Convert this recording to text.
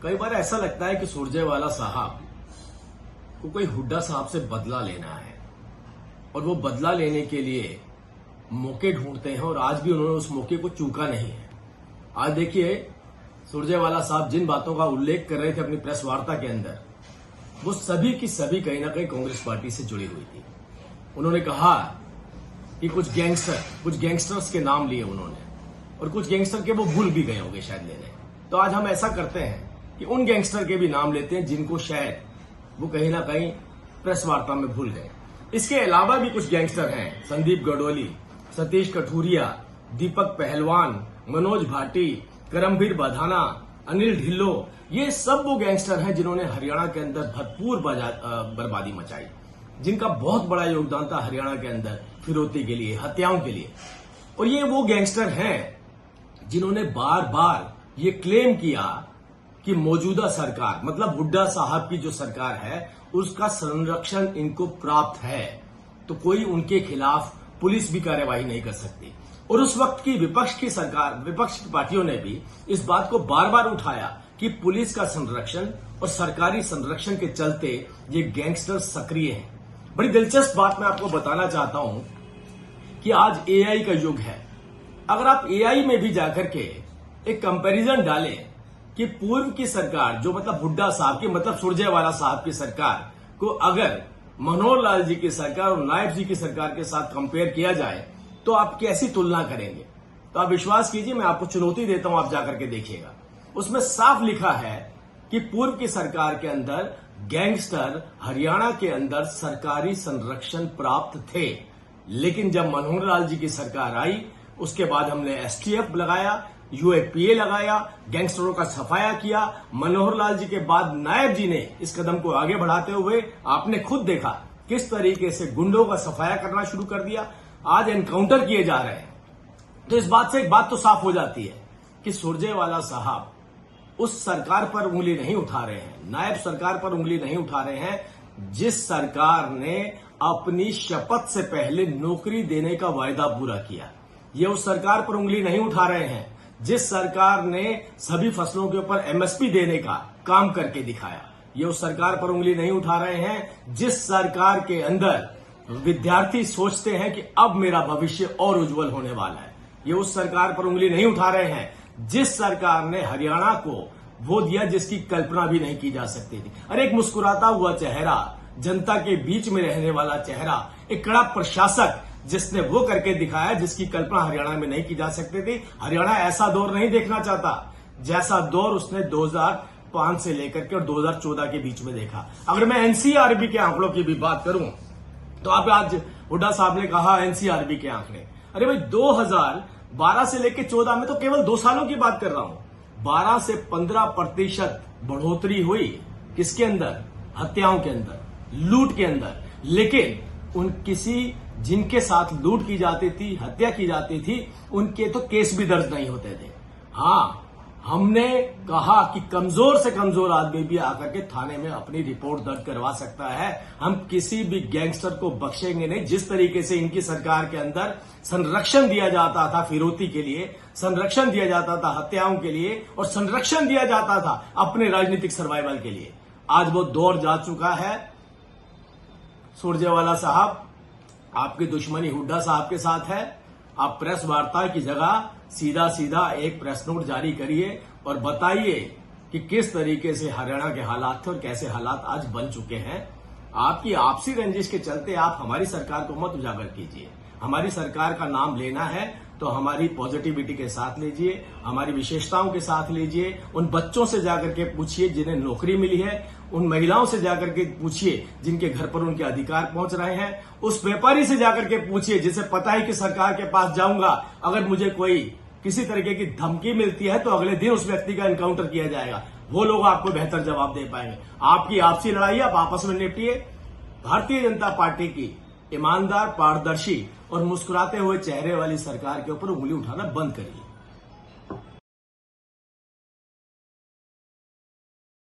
कई बार ऐसा लगता है कि सुरजेवाला साहब को कोई हुड्डा साहब से बदला लेना है और वो बदला लेने के लिए मौके ढूंढते हैं और आज भी उन्होंने उस मौके को चूका नहीं है। आज देखिए, सुरजेवाला साहब जिन बातों का उल्लेख कर रहे थे अपनी प्रेस वार्ता के अंदर, वो सभी की सभी कहीं ना कहीं कांग्रेस पार्टी से जुड़ी हुई थी। उन्होंने कहा कि कुछ गैंगस्टर्स के नाम लिए उन्होंने, और कुछ गैंगस्टर के वो भूल भी गए होंगे शायद लेने। तो आज हम ऐसा करते हैं कि उन गैंगस्टर के भी नाम लेते हैं जिनको शायद वो कहीं ना कहीं प्रेस वार्ता में भूल गए। इसके अलावा भी कुछ गैंगस्टर हैं, संदीप गडोली, सतीश कठुरिया, दीपक पहलवान, मनोज भाटी, करमबीर बधाना, अनिल ढिल्लो, ये सब वो गैंगस्टर हैं जिन्होंने हरियाणा के अंदर भरपूर बर्बादी मचाई, जिनका बहुत बड़ा योगदान था हरियाणा के अंदर फिरौती के लिए, हत्याओं के लिए। और ये वो गैंगस्टर हैं जिन्होंने बार बार ये क्लेम किया कि मौजूदा सरकार, मतलब हुड्डा साहब की जो सरकार है, उसका संरक्षण इनको प्राप्त है, तो कोई उनके खिलाफ पुलिस भी कार्यवाही नहीं कर सकती। और उस वक्त की विपक्ष की पार्टियों ने भी इस बात को बार बार उठाया कि पुलिस का संरक्षण और सरकारी संरक्षण के चलते ये गैंगस्टर सक्रिय हैं। बड़ी दिलचस्प बात मैं आपको बताना चाहता हूं कि आज एआई का युग है। अगर आप एआई में भी जाकर के एक कंपैरिजन डालें कि पूर्व की सरकार, जो मतलब हुड्डा साहब की, मतलब सुरजेवाला साहब की सरकार को अगर मनोहर लाल जी की सरकार और नायब जी की सरकार के साथ कंपेयर किया जाए तो आप कैसी तुलना करेंगे? तो आप विश्वास कीजिए, मैं आपको चुनौती देता हूं, आप जाकर के देखिएगा। उसमें साफ लिखा है कि पूर्व की सरकार के अंदर गैंगस्टर हरियाणा के अंदर सरकारी संरक्षण प्राप्त थे, लेकिन जब मनोहर लाल जी की सरकार आई उसके बाद हमने एसटीएफ लगाया, यूएपीए लगाया, गैंगस्टरों का सफाया किया। मनोहर लाल जी के बाद नायब जी ने इस कदम को आगे बढ़ाते हुए आपने खुद देखा किस तरीके से गुंडों का सफाया करना शुरू कर दिया। आज एनकाउंटर किए जा रहे हैं। तो इस बात से एक बात तो साफ हो जाती है कि सुरजेवाला साहब उस सरकार पर उंगली नहीं उठा रहे हैं, नायब सरकार पर उंगली नहीं उठा रहे हैं जिस सरकार ने अपनी शपथ से पहले नौकरी देने का वायदा पूरा किया। ये उस सरकार पर उंगली नहीं उठा रहे हैं जिस सरकार ने सभी फसलों के ऊपर एमएसपी देने का काम करके दिखाया। ये उस सरकार पर उंगली नहीं उठा रहे हैं जिस सरकार के अंदर विद्यार्थी सोचते हैं कि अब मेरा भविष्य और उज्जवल होने वाला है। ये उस सरकार पर उंगली नहीं उठा रहे हैं जिस सरकार ने हरियाणा को वो दिया जिसकी कल्पना भी नहीं की जा सकती थी। अरे एक मुस्कुराता हुआ चेहरा, जनता के बीच में रहने वाला चेहरा, एक कड़ा प्रशासक जिसने वो करके दिखाया जिसकी कल्पना हरियाणा में नहीं की जा सकती थी। हरियाणा ऐसा दौर नहीं देखना चाहता जैसा दौर उसने 2005 से लेकर के और 2014 के बीच में देखा। अगर मैं एनसीआरबी के आंकड़ों की भी बात करूं तो आप आज हुड्डा साहब ने कहा एनसीआरबी के आंकड़े, अरे भाई 2012 से लेकर 14 में तो केवल 2 सालों की बात कर रहा हूं, 12 से 15% बढ़ोतरी हुई। किसके अंदर? हत्याओं के अंदर, लूट के अंदर। लेकिन जिनके साथ लूट की जाती थी, हत्या की जाती थी, उनके तो केस भी दर्ज नहीं होते थे। हाँ, हमने कहा कि कमजोर से कमजोर आदमी भी आकर के थाने में अपनी रिपोर्ट दर्ज करवा सकता है। हम किसी भी गैंगस्टर को बख्शेंगे नहीं। जिस तरीके से इनकी सरकार के अंदर संरक्षण दिया जाता था फिरौती के लिए, संरक्षण दिया जाता था हत्याओं के लिए, और संरक्षण दिया जाता था अपने राजनीतिक सर्वाइवल के लिए, आज वो दौर जा चुका है। सुरजेवाला साहब, आपकी दुश्मनी हुड्डा साहब के साथ है। आप प्रेस वार्ता की जगह सीधा सीधा एक प्रेस नोट जारी करिए और बताइए कि किस तरीके से हरियाणा के हालात थे और कैसे हालात आज बन चुके हैं। आपकी आपसी रंजिश के चलते आप हमारी सरकार को मत उजागर कीजिए। हमारी सरकार का नाम लेना है तो हमारी पॉजिटिविटी के साथ लीजिए, हमारी विशेषताओं के साथ लीजिए। उन बच्चों से जाकर के पूछिए जिन्हें नौकरी मिली है, उन महिलाओं से जाकर के पूछिए जिनके घर पर उनके अधिकार पहुंच रहे हैं, उस व्यापारी से जाकर के पूछिए जिसे पता है कि सरकार के पास जाऊंगा, अगर मुझे कोई किसी तरीके की धमकी मिलती है तो अगले दिन उस व्यक्ति का एनकाउंटर किया जाएगा। वो लोग आपको बेहतर जवाब दे पाएंगे। आपकी आपसी लड़ाई आप आपस में निपटिए। भारतीय जनता पार्टी की ईमानदार, पारदर्शी और मुस्कुराते हुए चेहरे वाली सरकार के ऊपर उंगली उठाना बंद करिए।